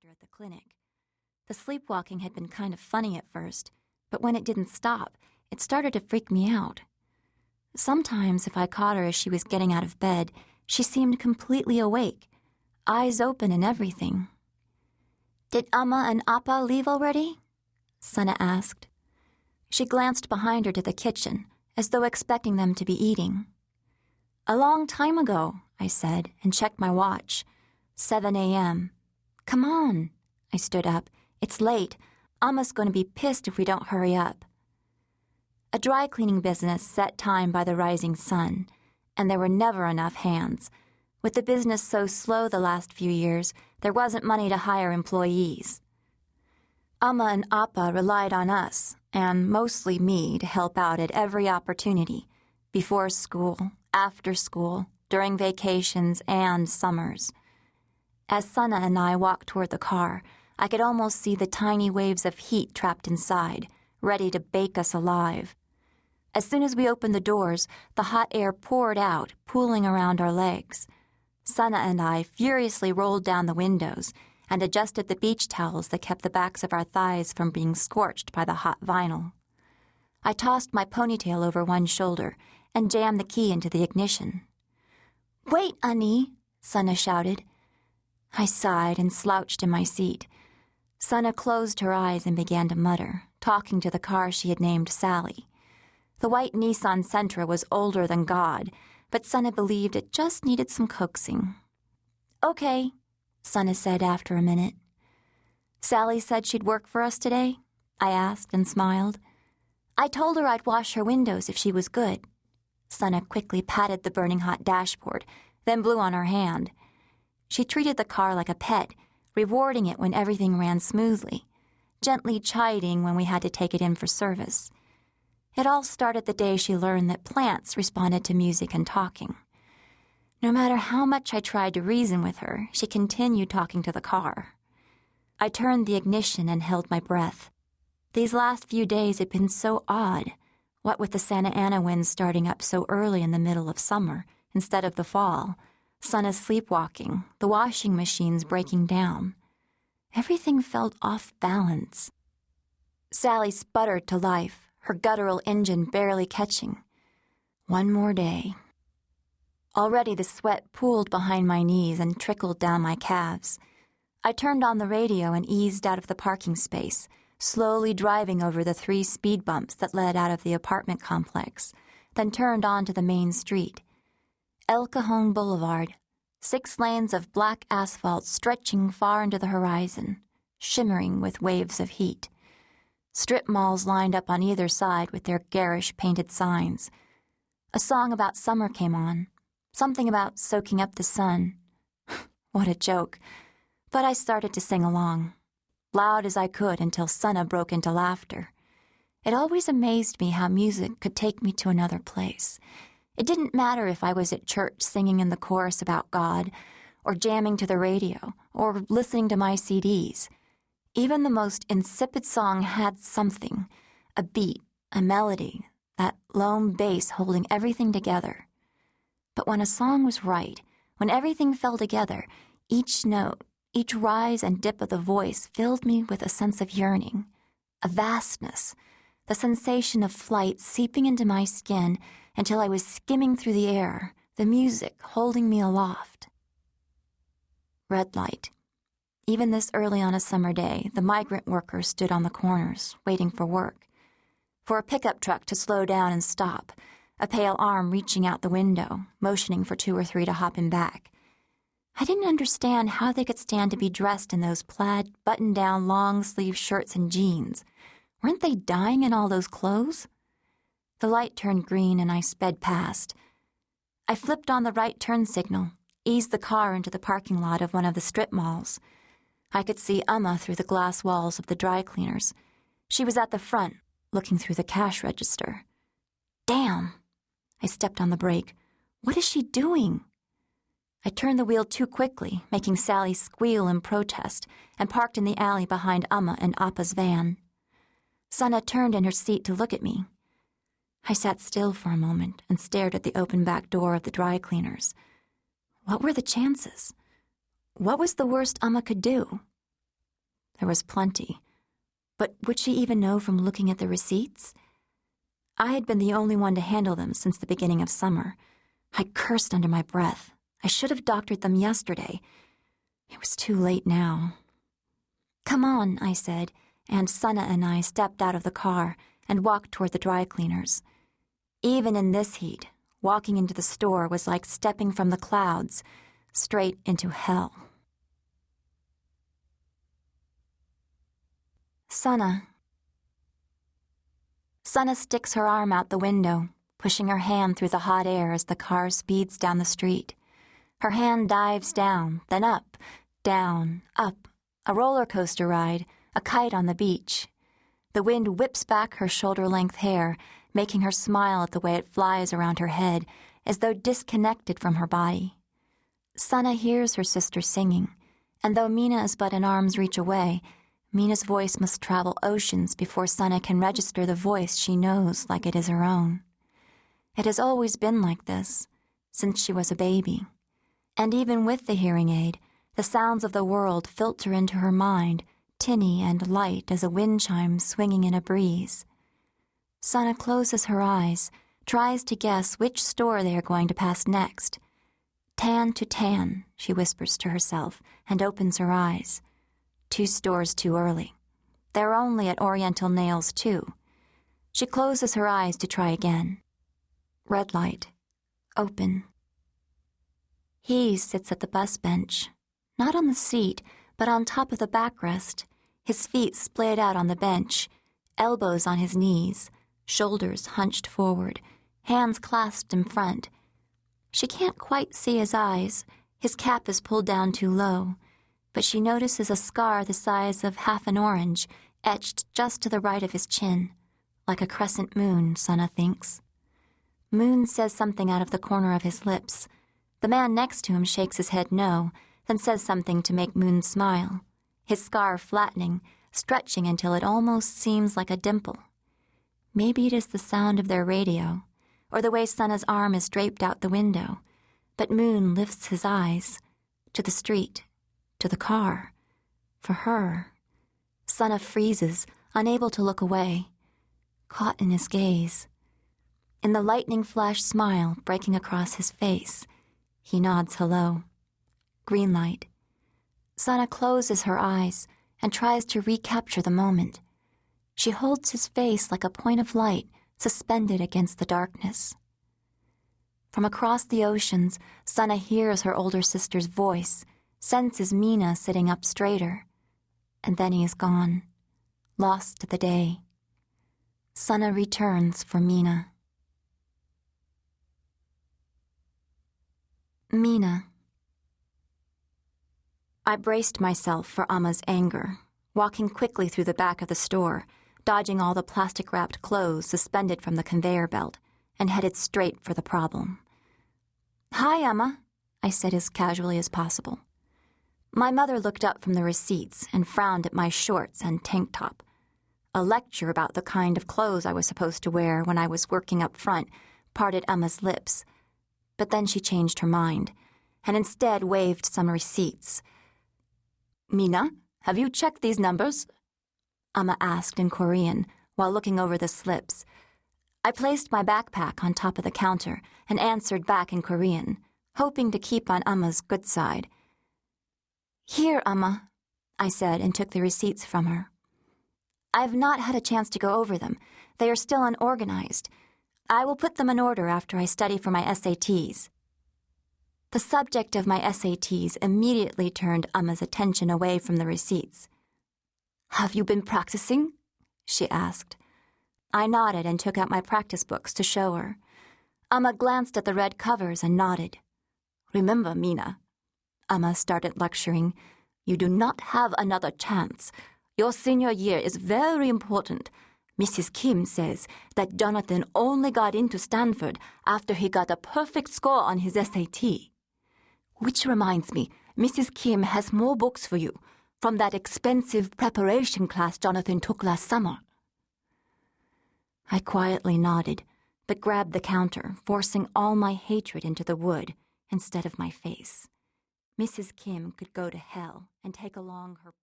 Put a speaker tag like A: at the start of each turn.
A: doctor at the clinic. The sleepwalking had been kind of funny at first, but when it didn't stop, it started to freak me out. Sometimes, if I caught her as she was getting out of bed, she seemed completely awake, eyes open and everything. "Did Amma and Appa leave already?" Sana asked. She glanced behind her to the kitchen, as though expecting them to be eating. "A long time ago," I said, and checked my watch. 7 a.m. "Come on." I stood up. "It's late. Amma's going to be pissed if we don't hurry up." A dry cleaning business set time by the rising sun, and there were never enough hands. With the business so slow the last few years, there wasn't money to hire employees. Amma and Appa relied on us, and mostly me, to help out at every opportunity, before school, after school, during vacations, and summers. As Sana and I walked toward the car, I could almost see the tiny waves of heat trapped inside, ready to bake us alive. As soon as we opened the doors, the hot air poured out, pooling around our legs. Sana and I furiously rolled down the windows and adjusted the beach towels that kept the backs of our thighs from being scorched by the hot vinyl. I tossed my ponytail over one shoulder and jammed the key into the ignition. "Wait, Annie," Sana shouted. I sighed and slouched in my seat. Sana closed her eyes and began to mutter, talking to the car she had named Sally. The white Nissan Sentra was older than God, but Sana believed it just needed some coaxing. "Okay," Sana said after a minute. "Sally said she'd work for us today?" I asked and smiled. "I told her I'd wash her windows if she was good." Sana quickly patted the burning hot dashboard, then blew on her hand. She treated the car like a pet, rewarding it when everything ran smoothly, gently chiding when we had to take it in for service. It all started the day she learned that plants responded to music and talking. No matter how much I tried to reason with her, she continued talking to the car. I turned the ignition and held my breath. These last few days had been so odd, what with the Santa Ana winds starting up so early in the middle of summer instead of the fall, Sana's sleepwalking, the washing machines breaking down. Everything felt off balance. Sally sputtered to life, her guttural engine barely catching. One more day. Already the sweat pooled behind my knees and trickled down my calves. I turned on the radio and eased out of the parking space, slowly driving over the 3 speed bumps that led out of the apartment complex, then turned onto the main street. El Cajon Boulevard, 6 lanes of black asphalt stretching far into the horizon, shimmering with waves of heat. Strip malls lined up on either side with their garish painted signs. A song about summer came on, something about soaking up the sun. What a joke. But I started to sing along, loud as I could until Sana broke into laughter. It always amazed me how music could take me to another place. It didn't matter if I was at church singing in the chorus about God, or jamming to the radio, or listening to my CDs. Even the most insipid song had something, a beat, a melody, that lone bass holding everything together. But when a song was right, when everything fell together, each note, each rise and dip of the voice filled me with a sense of yearning, a vastness, the sensation of flight seeping into my skin until I was skimming through the air, the music holding me aloft. Red light. Even this early on a summer day, the migrant workers stood on the corners, waiting for work. For a pickup truck to slow down and stop, a pale arm reaching out the window, motioning for 2 or 3 to hop in back. I didn't understand how they could stand to be dressed in those plaid, button-down, long-sleeve shirts and jeans. Weren't they dying in all those clothes? The light turned green and I sped past. I flipped on the right turn signal, eased the car into the parking lot of one of the strip malls. I could see Amma through the glass walls of the dry cleaners. She was at the front, looking through the cash register. Damn! I stepped on the brake. What is she doing? I turned the wheel too quickly, making Sally squeal in protest, and parked in the alley behind Amma and Appa's van. Sana turned in her seat to look at me. I sat still for a moment and stared at the open back door of the dry cleaners. What were the chances? What was the worst Amma could do? There was plenty. But would she even know from looking at the receipts? I had been the only one to handle them since the beginning of summer. I cursed under my breath. I should have doctored them yesterday. It was too late now. "Come on," I said, and Sana and I stepped out of the car and walked toward the dry cleaners. Even in this heat, walking into the store was like stepping from the clouds, straight into hell. Sana sticks her arm out the window, pushing her hand through the hot air as the car speeds down the street. Her hand dives down, then up, down, up, a roller coaster ride, a kite on the beach. The wind whips back her shoulder-length hair, making her smile at the way it flies around her head, as though disconnected from her body. Sana hears her sister singing, and though Mina is but an arm's reach away, Mina's voice must travel oceans before Sana can register the voice she knows like it is her own. It has always been like this, since she was a baby. And even with the hearing aid, the sounds of the world filter into her mind, tinny and light as a wind chime swinging in a breeze. Sana closes her eyes, tries to guess which store they are going to pass next. "Tan to tan," she whispers to herself, and opens her eyes. 2 stores too early. They're only at Oriental Nails, too. She closes her eyes to try again. Red light. Open. He sits at the bus bench, not on the seat, but on top of the backrest, his feet splayed out on the bench, elbows on his knees, shoulders hunched forward, hands clasped in front. She can't quite see his eyes. His cap is pulled down too low, but she notices a scar the size of half an orange etched just to the right of his chin, like a crescent moon, Sana thinks. Moon says something out of the corner of his lips. The man next to him shakes his head no, then says something to make Moon smile, his scar flattening, stretching until it almost seems like a dimple. Maybe it is the sound of their radio, or the way Sana's arm is draped out the window, but Moon lifts his eyes to the street, to the car, for her. Sana freezes, unable to look away, caught in his gaze. In the lightning flash smile breaking across his face, he nods hello. Green light. Sana closes her eyes and tries to recapture the moment. She holds his face like a point of light suspended against the darkness. From across the oceans, Sana hears her older sister's voice, senses Mina sitting up straighter, and then he is gone, lost to the day. Sana returns for Mina. Mina. I braced myself for Amma's anger, walking quickly through the back of the store, dodging all the plastic-wrapped clothes suspended from the conveyor belt, and headed straight for the problem. "Hi, Amma," I said as casually as possible. My mother looked up from the receipts and frowned at my shorts and tank top. A lecture about the kind of clothes I was supposed to wear when I was working up front parted Amma's lips. But then she changed her mind, and instead waved some receipts. "Mina, have you checked these numbers?" Amma asked in Korean while looking over the slips. I placed my backpack on top of the counter and answered back in Korean, hoping to keep on Amma's good side. "Here, Amma," I said and took the receipts from her. "I've not had a chance to go over them. They are still unorganized. I will put them in order after I study for my SATs. The subject of my SATs immediately turned Amma's attention away from the receipts. "Have you been practicing?" she asked. I nodded and took out my practice books to show her. Amma glanced at the red covers and nodded. "Remember, Mina," Amma started lecturing, "you do not have another chance. Your senior year is very important. Mrs. Kim says that Jonathan only got into Stanford after he got a perfect score on his SAT. Which reminds me, Mrs. Kim has more books for you from that expensive preparation class Jonathan took last summer." I quietly nodded, but grabbed the counter, forcing all my hatred into the wood instead of my face. Mrs. Kim could go to hell and take along her